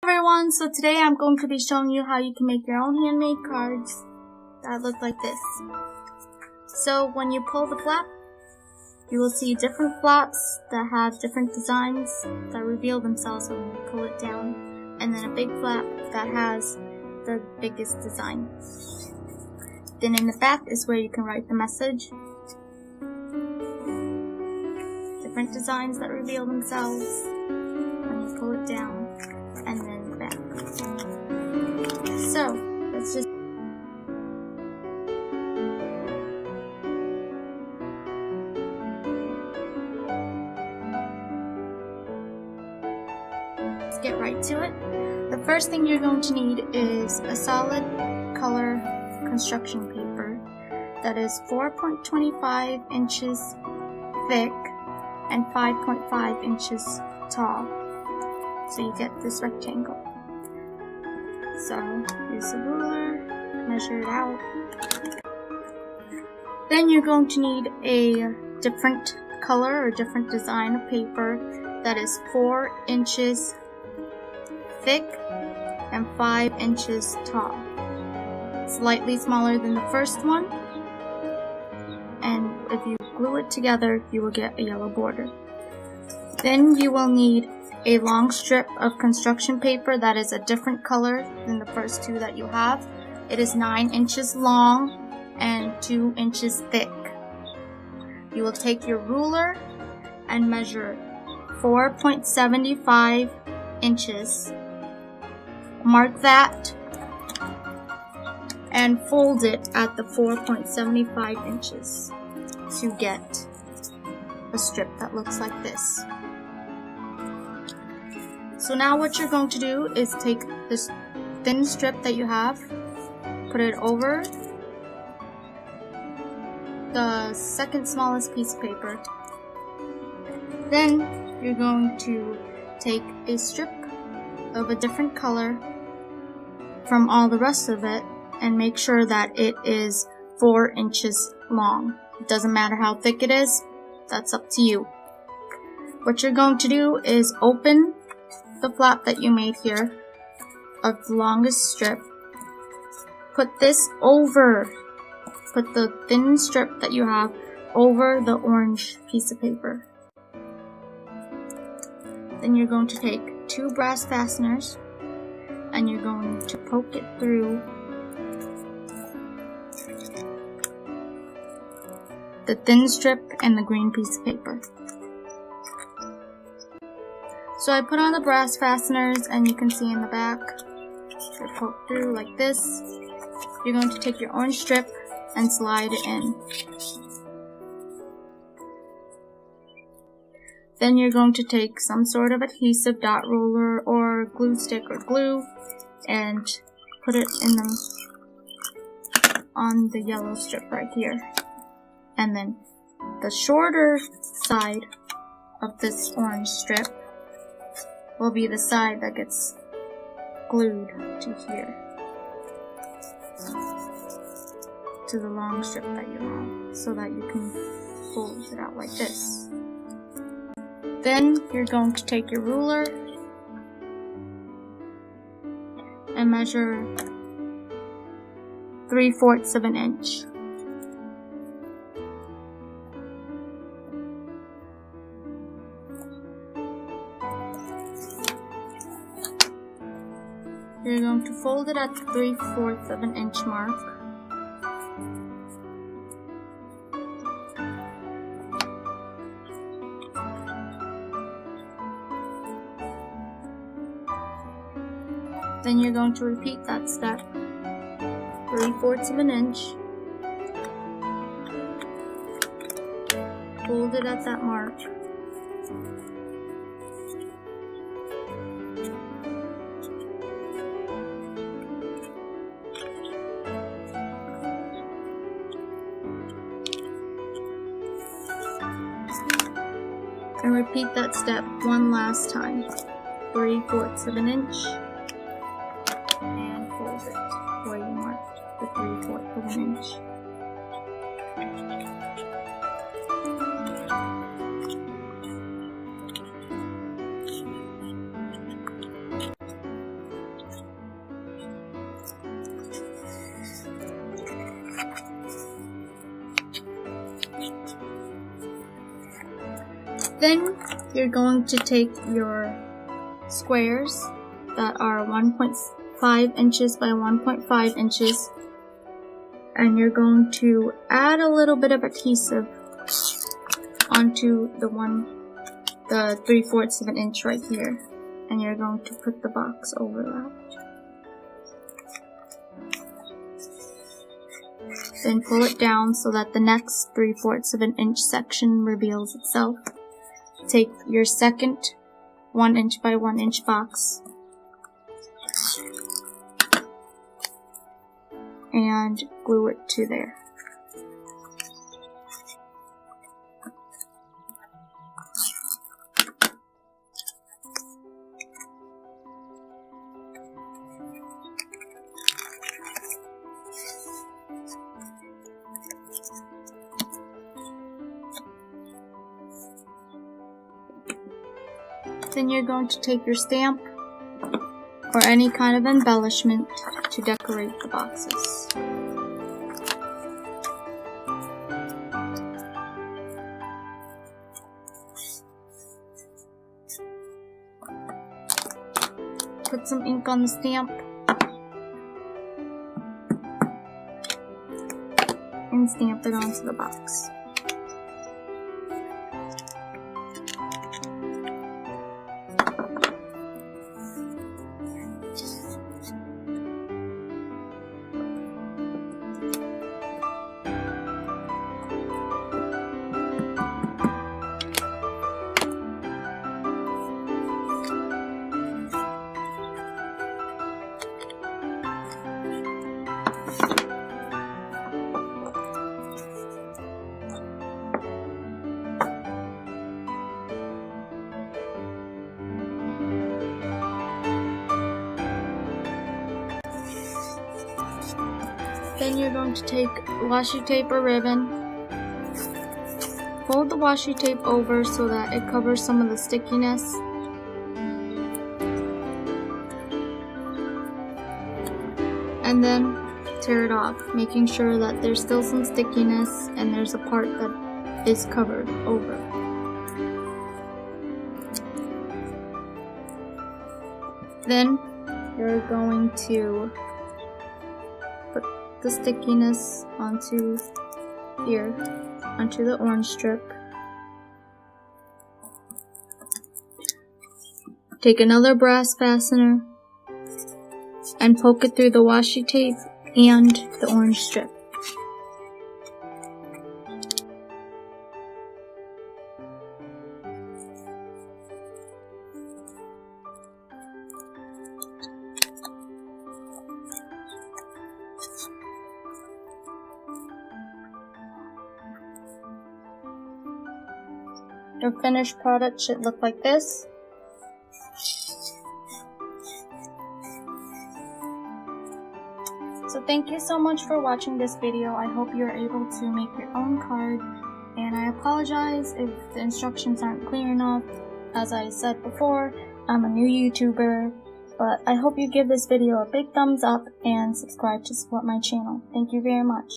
Everyone, so today I'm going to be showing you how you can make your own handmade cards that look like this. So when you pull the flap, you will see different flaps that have different designs that reveal themselves when you pull it down, and then a big flap that has the biggest design. Then in the back is where you can write the message. Different designs that reveal themselves when you pull it down, and then the back. So let's just get right to it. The first thing you're going to need is a solid color construction paper that is 4.25 inches thick and 5.5 inches tall. So you get this rectangle. So use a ruler, measure it out. Then you're going to need a different color or different design of paper that is 4 inches thick and 5 inches tall. Slightly smaller than the first one, and if you glue it together you will get a yellow border. Then you will need a long strip of construction paper that is a different color than the first two that you have. It is 9 inches long and 2 inches thick. You will take your ruler and measure 4.75 inches. Mark that and fold it at the 4.75 inches to get a strip that looks like this. So now what you're going to do is take this thin strip that you have, put it over the second smallest piece of paper. Then you're going to take a strip of a different color from all the rest of it and make sure that it is 4 inches long. It doesn't matter how thick it is, that's up to you. What you're going to do is open the flap that you made here of the longest strip. Put the thin strip that you have over the orange piece of paper. Then you're going to take 2 brass fasteners and you're going to poke it through the thin strip and the green piece of paper. So I put on the brass fasteners and you can see in the back, they poke through like this. You're going to take your orange strip and slide it in. Then you're going to take some sort of adhesive, dot roller, or glue stick or glue and put it in on the yellow strip right here. And then the shorter side of this orange strip will be the side that gets glued to here, to the long strip that you have, so that you can fold it out like this. Then you're going to take your ruler and measure 3/4 of an inch. You're going to fold it at the 3/4 of an inch mark. Then you're going to repeat that step, 3/4 of an inch. Fold it at that mark. And repeat that step one last time, 3/4 of an inch, and fold it where you marked the 3/4 of an inch. Then you're going to take your squares that are 1.5 inches by 1.5 inches, and you're going to add a little bit of adhesive onto the 3/4 of an inch right here, and you're going to put the box over that. Then pull it down so that the next 3/4 of an inch section reveals itself. Take your second 1 inch by 1 inch box and glue it to there. Then you're going to take your stamp or any kind of embellishment to decorate the boxes. Put some ink on the stamp and stamp it onto the box. Then you're going to take washi tape or ribbon, fold the washi tape over so that it covers some of the stickiness, and then tear it off, making sure that there's still some stickiness and there's a part that is covered over. Then you're going to put the stickiness onto here, onto the orange strip. Take another brass fastener and poke it through the washi tape and the orange strip. Your finished product should look like this. So thank you so much for watching this video. I hope you're able to make your own card, and I apologize if the instructions aren't clear enough. As I said before, I'm a new YouTuber, but I hope you give this video a big thumbs up and subscribe to support my channel. Thank you very much.